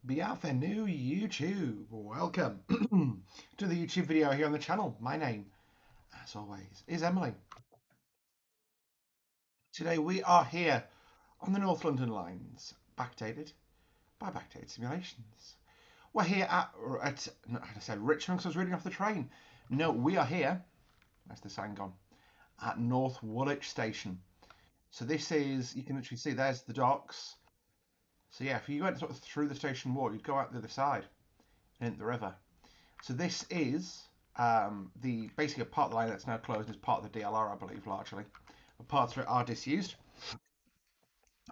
Bienvenue YouTube. Welcome to the YouTube video here on the channel. My name, as always, is Emily. Today we are here on the North London lines, backdated by Backdated Simulations. We're here no, I said Richmond because I was reading off the train. No, we are here, where's the sign gone, at North Woolwich Station. So this is, you can literally see there's the docks. So yeah, if you went sort of through the station wall, you'd go out the other side and into the river. So this is the basically a part of the line that's now closed as part of the DLR, I believe, largely. But parts of it are disused.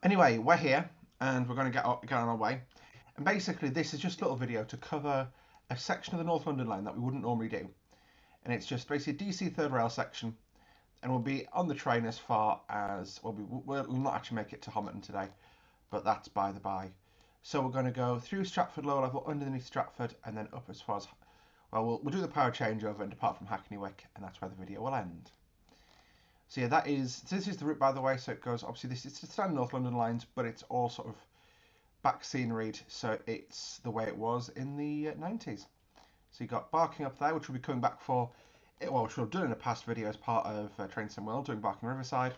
Anyway, we're here and we're going to get on our way. And basically, this is just a little video to cover a section of the North London line that we wouldn't normally do. And it's just basically a DC third rail section. And we'll be on the train as far as, well, we'll not actually make it to Homerton today, but that's by the by. So we're going to go through Stratford lower level, underneath Stratford, and then up as far as, well, we'll do the power changeover and depart from Hackney Wick, and that's where the video will end. So yeah, this is the route, by the way. So it goes, obviously this is the standard North London lines, but it's all sort of back sceneried, so it's the way it was in the 90s. So you got Barking up there, which we'll be coming back for, well, which we've done in a past video as part of Train Sim World, doing Barking Riverside,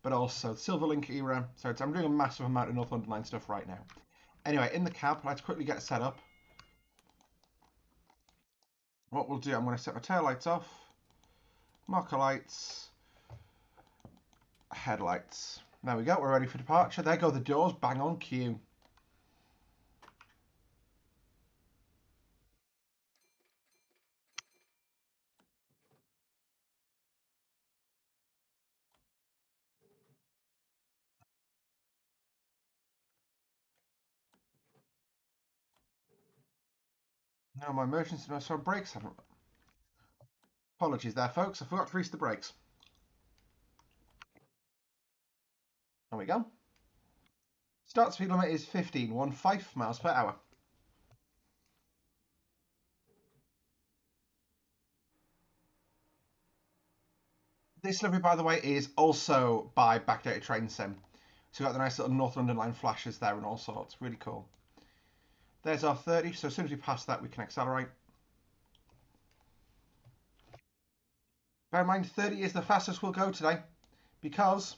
but also Silverlink era. So I'm doing a massive amount of North London line stuff right now. Anyway, in the cab, let's quickly get set up. What we'll do, I'm going to set my tail lights off, marker lights, headlights. There we go, we're ready for departure. There go the doors, bang on cue. No, my emergency, no, sorry, brakes haven't. Apologies there, folks, I forgot to grease the brakes. There we go. Start speed limit is 15 miles per hour. This livery, by the way, is also by Backdated Train Sim. So we've got the nice little North London line flashes there and all sorts. Really cool. There's our 30, so as soon as we pass that, we can accelerate. Bear in mind, 30 is the fastest we'll go today, because,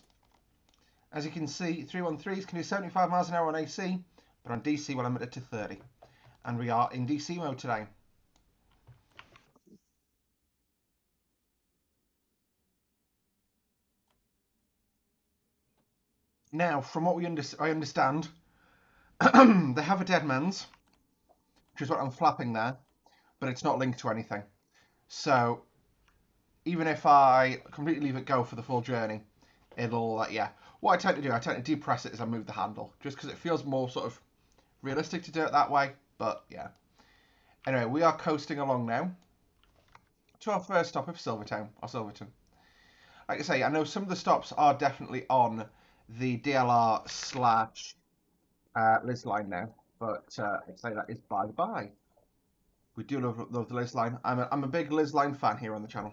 as you can see, 313s can do 75 miles an hour on AC, but on DC we're limited to 30. And we are in DC mode today. Now, from what I understand, they have a Deadman's, which is what I'm flapping there, but it's not linked to anything. So even if I completely leave it go for the full journey, it'll, yeah. What I tend to do, I tend to depress it as I move the handle, just because it feels more sort of realistic to do it that way, but yeah. Anyway, we are coasting along now to our first stop of Silvertown, or Silverton. Like I say, I know some of the stops are definitely on the DLR slash Liz line now, but I'd say that is by the by. We do love the Liz line. I'm a big Liz line fan here on the channel.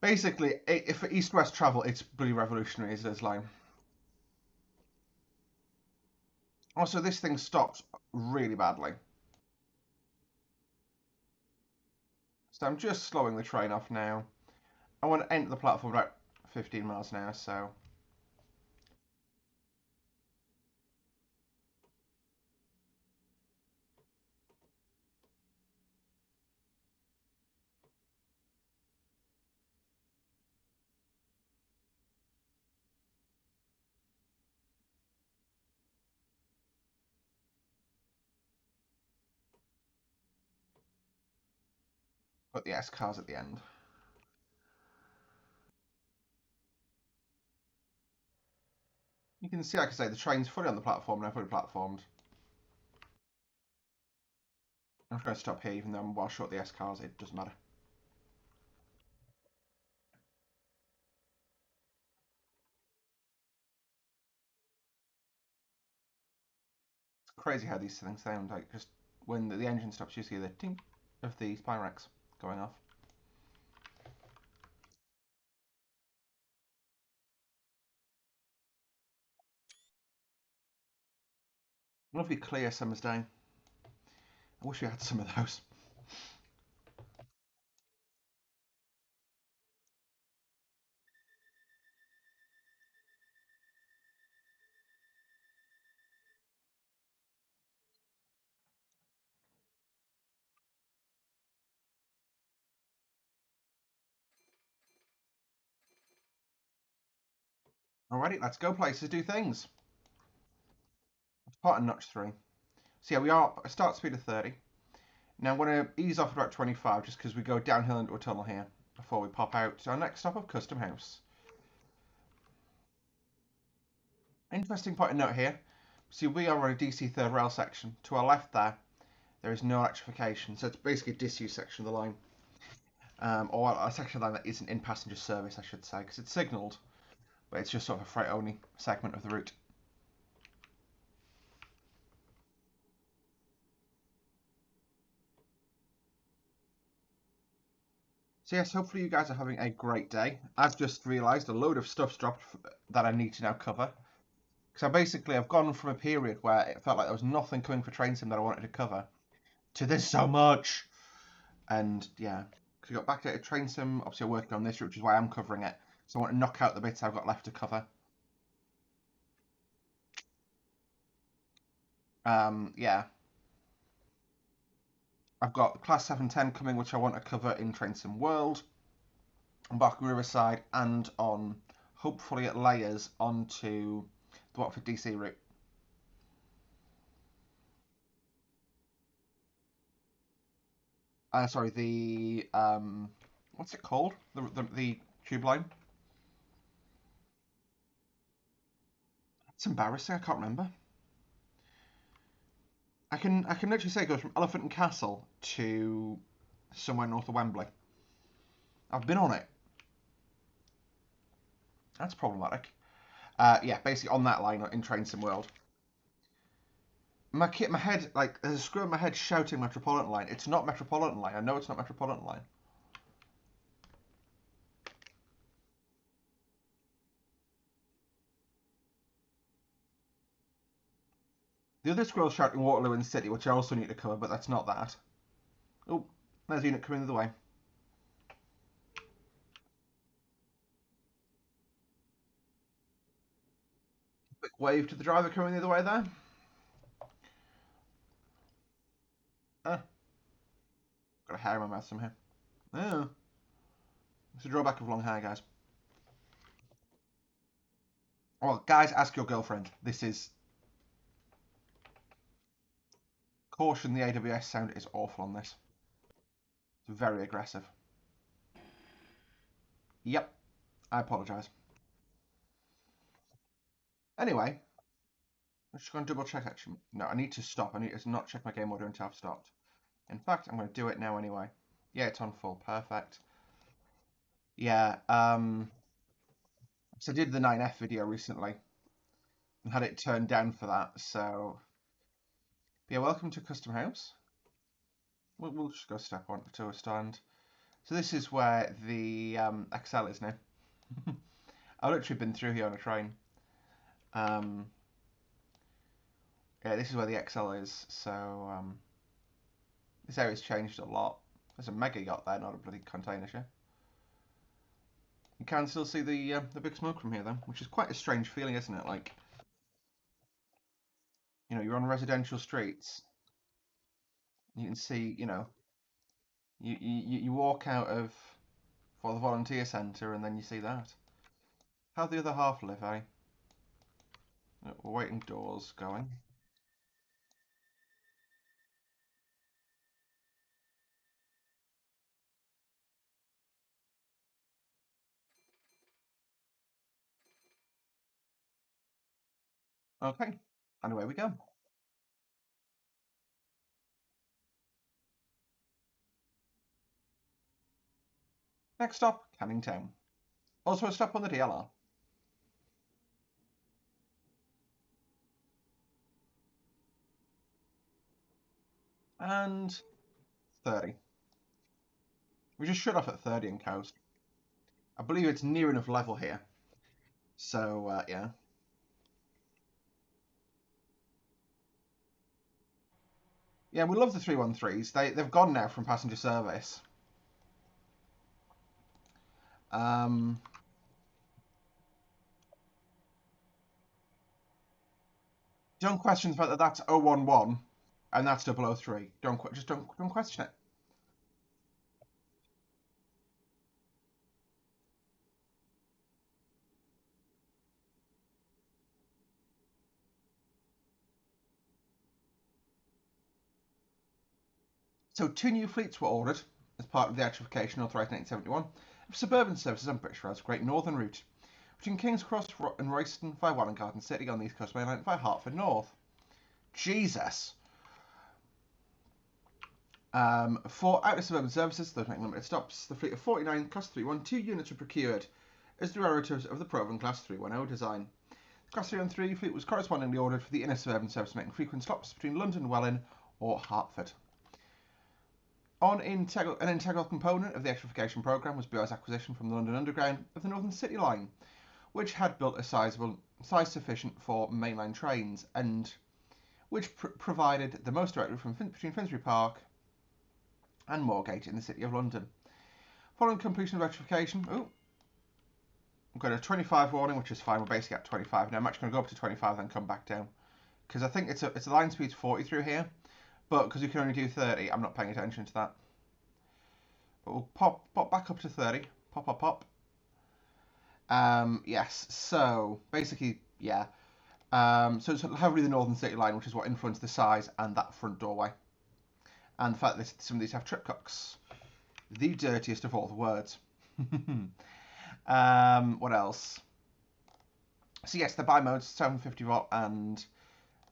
Basically, if for east-west travel, it's pretty revolutionary, is Liz line. Also, this thing stops really badly. So I'm just slowing the train off now. I want to enter the platform about 15 miles an hour, so... But the S car's at the end. You can see, like I say, the train's fully on the platform now, fully platformed. I'm just going to stop here, even though I'm well short the S cars, it doesn't matter. It's crazy how these things sound, like, just when the engine stops, you see the tink of the Spyrex going off. Lovely clear summer's day. I wish we had some of those. Alrighty, let's go places, do things. Part of notch 3. So yeah, we are a start speed of 30. Now I'm going to ease off at about 25 just because we go downhill into a tunnel here before we pop out to our next stop of Custom House. Interesting point of note here. See, we are on a DC third rail section. To our left there is no electrification. So it's basically a disused section of the line. Or a section of the line that isn't in passenger service, I should say, because it's signalled, but it's just sort of a freight-only segment of the route. So yes, hopefully you guys are having a great day. I've just realised a load of stuff's dropped that I need to now cover. So basically I've gone from a period where it felt like there was nothing coming for Train Sim that I wanted to cover to there's so much. And yeah, because we got backdated Train Sim, obviously I'm working on this, which is why I'm covering it. So I want to knock out the bits I've got left to cover. Yeah, I've got Class 710 coming, which I want to cover in Train Sim World, on Barking Riverside, and on, hopefully at layers, onto the Watford DC route. Sorry, the what's it called? The tube line. It's embarrassing. I can't remember. I can literally say it goes from Elephant and Castle to somewhere north of Wembley. I've been on it. That's problematic. Yeah, basically on that line in Train Sim World. My head, like, there's a screw in my head shouting Metropolitan Line. It's not Metropolitan Line. I know it's not Metropolitan Line. The other scroll's shouting Waterloo and City, which I also need to cover, but that's not that. Oh, there's a unit coming the other way. Quick wave to the driver coming the other way there. Ah, got a hair in my mouth somehow. Oh, it's a drawback of long hair, guys. Well, guys, ask your girlfriend. This is... Caution, the AWS sound is awful on this. It's very aggressive. Yep, I apologise. Anyway, I'm just going to double check actually. No, I need to stop. I need to not check my game order until I've stopped. In fact, I'm going to do it now anyway. Yeah, it's on full. Perfect. Yeah, so I did the 9F video recently and had it turned down for that. So, yeah, welcome to Custom House. We'll just go step one to a stand. So this is where the XL is now. I've literally been through here on a train. Um, yeah, this is where the XL is. So this area's changed a lot. There's a mega yacht there, not a bloody container ship. You can still see the big smoke from here though, which is quite a strange feeling, isn't it? Like, you know, you're on residential streets. You can see, you know, you walk out of for the volunteer centre and then you see that. How the other half live, eh? We're waiting doors going. Okay, and away we go. Next stop, Canning Town. Also a stop on the DLR. And 30. We just shut off at 30 in coast. I believe it's near enough level here. So, yeah. Yeah, we love the 313s. They've gone now from passenger service. Um, don't question the fact that that's 011 and that's 003. Just don't question it. So two new fleets were ordered as part of the electrification authorised in 1871 of suburban services on British Rail's Great Northern Route between King's Cross and Royston via Welwyn Garden City on the East Coast Main Line via Hertford North. Jesus. For outer suburban services, those make limited stops, the fleet of 49 Class 312 units were procured as derivatives of the Proven Class 310 design. The Class 313 fleet was correspondingly ordered for the inner suburban service making frequent stops between London, Welwyn or Hertford. An integral component of the electrification programme was BR's acquisition from the London Underground of the Northern City Line, which had built a size sufficient for mainline trains and which provided the most direct route between Finsbury Park and Moorgate in the City of London. Following completion of electrification, I've got a 25 warning, which is fine. We're basically at 25 now. I'm actually going to go up to 25 then come back down because I think it's a line speed 40 through here, but because you can only do 30, I'm not paying attention to that. But we'll pop back up to 30. Pop. Yes. So basically, yeah. So it's heavily the Northern City Line, which is what influenced the size and that front doorway, and the fact that some of these have tripcocks. The dirtiest of all the words. What else? So yes, the bi-modes 750 volt and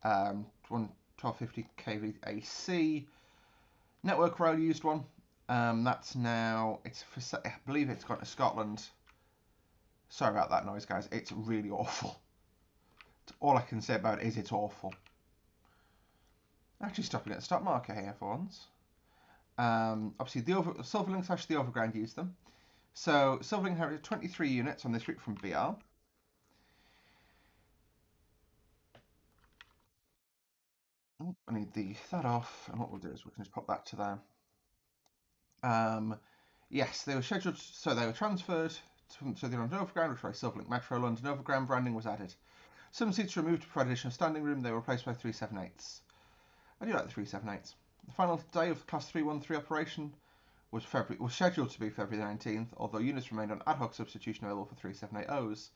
1250 kV AC. Network Rail used one. That's now I believe it's gone to Scotland. Sorry about that noise, guys. It's really awful. All I can say about it is it's awful. Actually, stopping at the stop marker here for once. Obviously, the Silverlink / the Overground used them. So Silverlink had 23 units on this route from BR. Oh, I need that off, and what we'll do is we can just pop that to there. Yes, they were scheduled, so they were transferred to the London Overground, which was Silverlink Metro. London Overground branding was added. Some seats removed to provide additional standing room. They were replaced by 378s. I do like the 378s. The final day of Class 313 operation was scheduled to be February the 19th, although units remained on ad hoc substitution available for 378Os.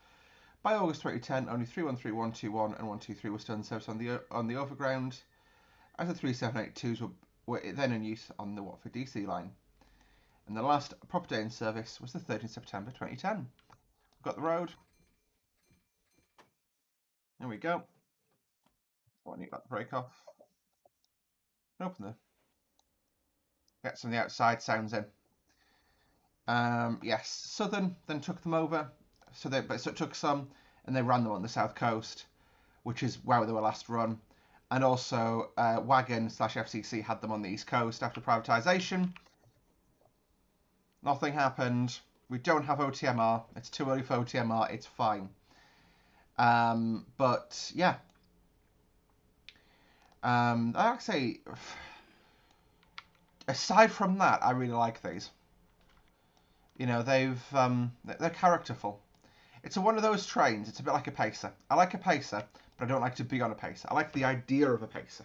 By August 2010, only 313, 121 and 123 were still in service on the Overground, as the 378-2s were then in use on the Watford DC line. And the last proper day in service was the 13th September 2010. We've got the road. There we go. When you got the brake off, open the get some of the outside sounds in. Yes, Southern then took them over. So it took some, and they ran them on the south coast, which is where they were last run. And also, Wagon / FCC had them on the east coast after privatisation. Nothing happened. We don't have OTMR. It's too early for OTMR. It's fine. But yeah, I actually, aside from that, I really like these. You know, they're characterful. It's one of those trains. It's a bit like a pacer. I like a pacer, but I don't like to be on a pacer. I like the idea of a pacer.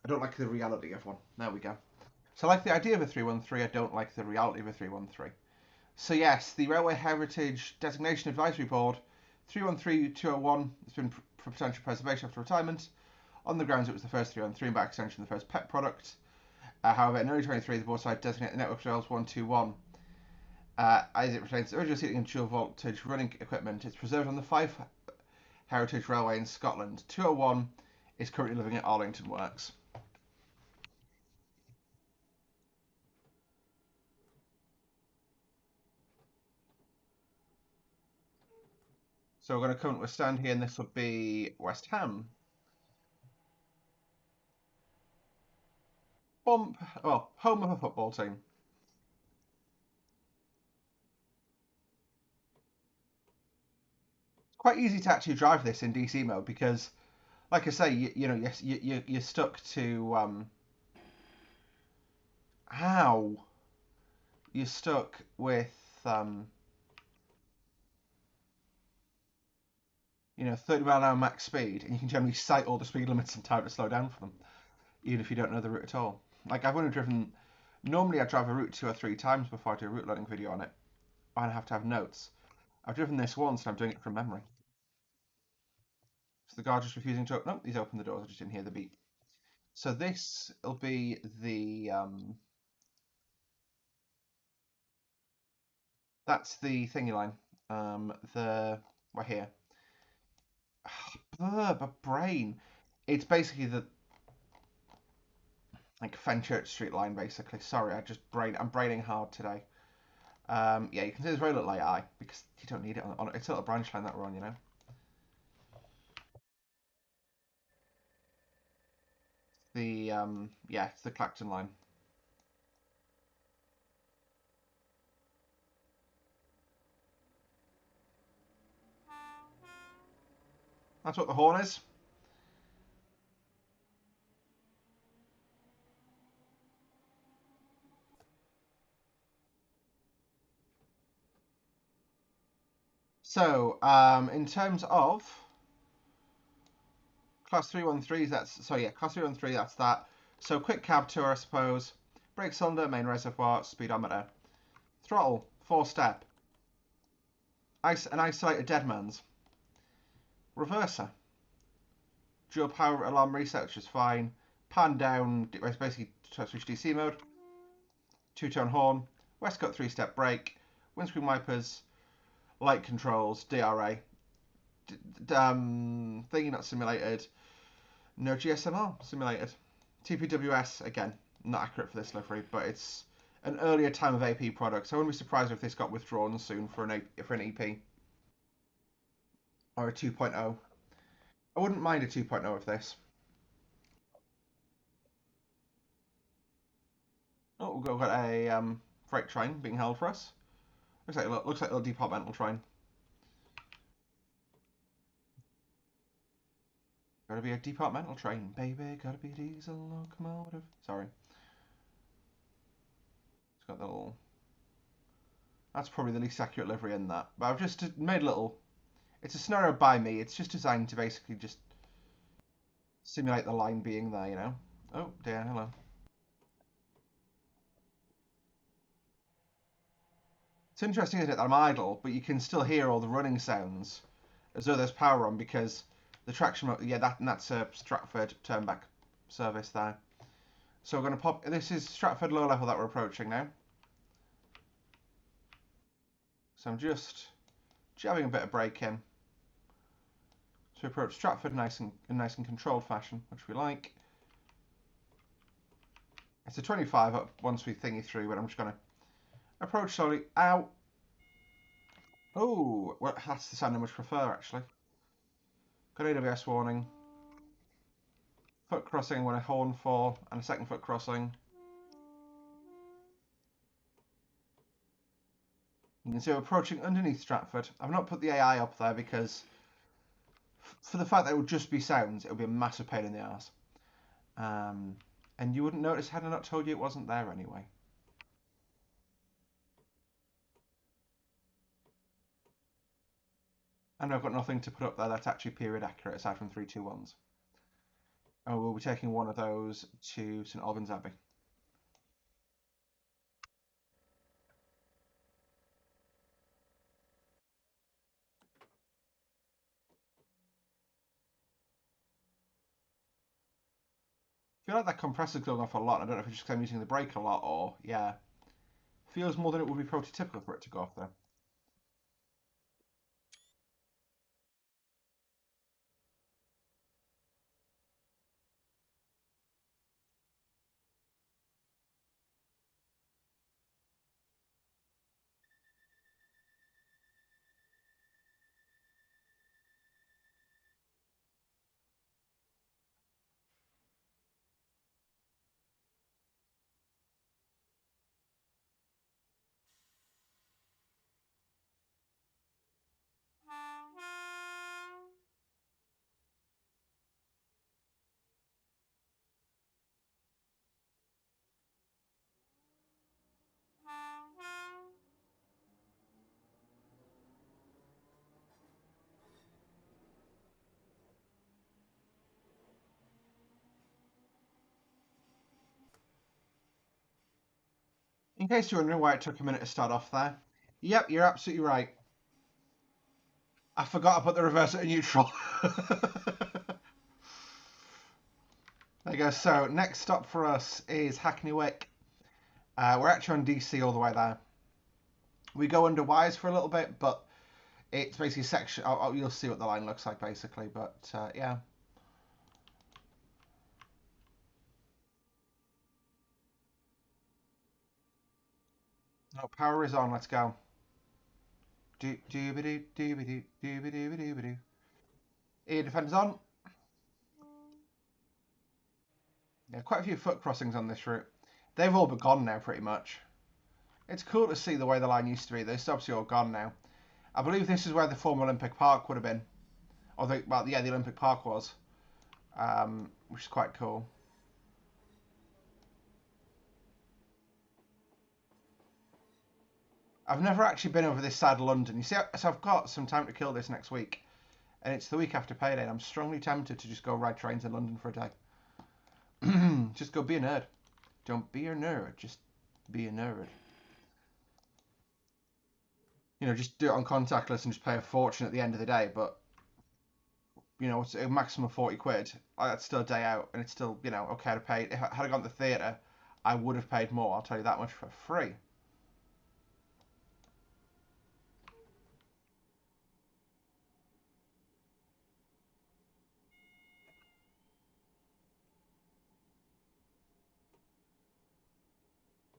I don't like the reality of one. There we go. So I like the idea of a 313. I don't like the reality of a 313. So yes, the Railway Heritage Designation Advisory Board 313201 has been for potential preservation after retirement on the grounds it was the first 313 and by extension the first PET product. However, in early 23 the board decided to designate the network rails 121 as it pertains to original seating and dual voltage running equipment. It's preserved on the Fife Heritage Railway in Scotland. 201 is currently living at Arlington Works. So we're going to come to a stand here, and this will be West Ham. Home of a football team. It's quite easy to actually drive this in DC mode because like I say, you know, you're stuck to how you're stuck with um, 30 mile an hour max speed, and you can generally sight all the speed limits and time to slow down for them, even if you don't know the route at all. Like I've only driven. Normally, I drive a route 2 or 3 times before I do a route learning video on it, and I have to have notes. I've driven this once, and I'm doing it from memory. So the guard just refusing to open. No, he's opened the doors. I just didn't hear the beep. So this will be the that's the thingy line. The right here. My brain. It's basically the like Fenchurch Street line, basically. Sorry, I'm braining hard today. Yeah, you can see there's very little AI because you don't need it on it's a little branch line that we're on, you know. Yeah, it's the Clacton line. That's what the horn is. So, in terms of class 313s, class 313, that's that. So, quick cab tour, I suppose. Brake cylinder, main reservoir, speedometer. Throttle, 4-step. An isolated deadman's. Reverser. Dual power alarm reset, which is fine. Pan down, it's basically switch DC mode. Two-tone horn. Westcott 3-step brake. Windscreen wipers. Light controls, DRA. Thingy not simulated. No GSMR simulated. TPWS, again, not accurate for this livery, but it's an earlier time of AP product, so I wouldn't be surprised if this got withdrawn soon for an EP or a 2.0. I wouldn't mind a 2.0 of this. Oh, we've got a freight train being held for us. Looks like a little departmental train. Gotta be a departmental train, baby. Gotta be a diesel locomotive. Sorry, it's got the little. That's probably the least accurate livery in that. But I've just made a little. It's a scenario by me. It's just designed to basically just simulate the line being there, you know. Oh dear, hello. It's interesting, isn't it, that I'm idle, but you can still hear all the running sounds as though there's power on because the traction. Yeah, that's a Stratford turnback service there. So we're going to pop. This is Stratford low level that we're approaching now. So I'm just jabbing a bit of brake in to approach Stratford in nice and controlled fashion, which we like. It's a 25 up once we thingy through, but I'm just going to approach slowly. Ow! Oh, well, that's the sound I much prefer, actually. Got AWS warning. Foot crossing when a horn for, and a second foot crossing. You can see we're approaching underneath Stratford. I've not put the AI up there because, for the fact that it would just be sounds, it would be a massive pain in the ass. And you wouldn't notice had I not told you it wasn't there anyway. And I've got nothing to put up there that's actually period accurate aside from 321s. Oh, we'll be taking one of those to St Albans Abbey. I feel like that compressor's going off a lot. I don't know if it's just because I'm using the brake a lot or, yeah. Feels more than it would be prototypical for it to go off there. In case you're wondering why it took a minute to start off there. Yep, you're absolutely right. I forgot to put the reverse at neutral. There you go. So next stop for us is Hackney Wick. We're actually on DC all the way there. We go under Wise for a little bit, but it's basically section. You'll see what the line looks like basically, but yeah. No, power is on. Let's go. Do do do do do do do do do. Ear defenders on. Yeah, quite a few foot crossings on this route. They've all been gone now, pretty much. It's cool to see the way the line used to be. They're obviously all gone now. I believe this is where the former Olympic Park would have been. Or well, yeah, the Olympic Park was, which is quite cool. I've never actually been over this side of London. You see, so I've got some time to kill this next week, and it's the week after payday. And I'm strongly tempted to just go ride trains in London for a day. Just go be a nerd. Don't be a nerd. Just be a nerd. You know, just do it on contactless and just pay a fortune at the end of the day. But you know, it's a maximum of 40 quid. That's still a day out, and it's still, you know, okay to pay. If I had gone to the theatre, I would have paid more. I'll tell you that much for free.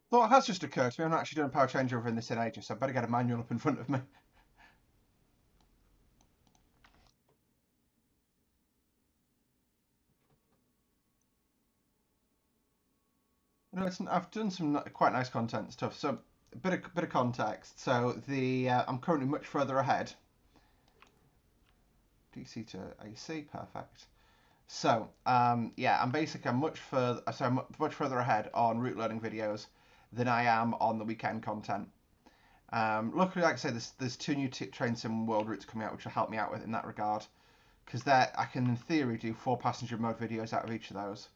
Thought has just occurred to me. I'm not actually doing a power changeover in this in ages, so I better get a manual up in front of me. You know, I've done some quite nice content stuff. So a bit of context. So I'm currently much further ahead. DC to AC, perfect. So yeah, I'm much further. So I'm much further ahead on route learning videos than I am on the weekend content. Luckily, like I say, there's two new train sim world routes coming out, which will help me out with in that regard. Because I can, in theory, do 4 passenger mode videos out of each of those.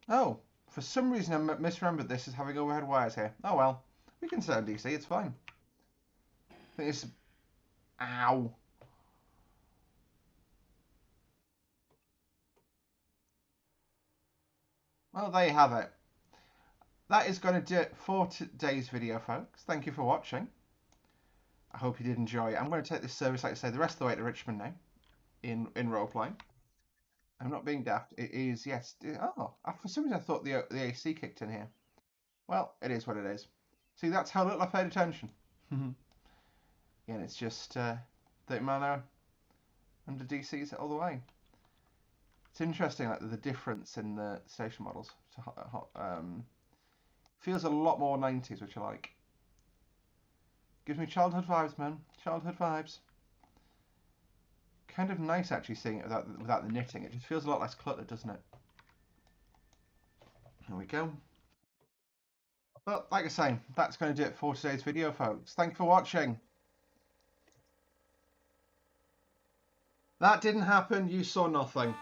Oh, for some reason I misremembered this as having overhead wires here. Oh well, we can stay on DC, it's fine. I think it's... Ow. Well, there you have it. That is going to do it for today's video, folks. Thank you for watching. I hope you did enjoy it. I'm going to take this service, like I say, the rest of the way to Richmond now, in roleplay. I'm not being daft. It is, yes. Oh, for some reason I thought the AC kicked in here. Well, it is what it is. See, that's how little I paid attention. Yeah, and it's just 30 mile an hour under DCs all the way. It's interesting, like the difference in the station models. Feels a lot more 90s, which I like. Gives me childhood vibes, man. Childhood vibes. Kind of nice actually seeing it without the knitting. It just feels a lot less cluttered, doesn't it? There we go. But like I say, that's going to do it for today's video, folks. Thank you for watching. That didn't happen. You saw nothing.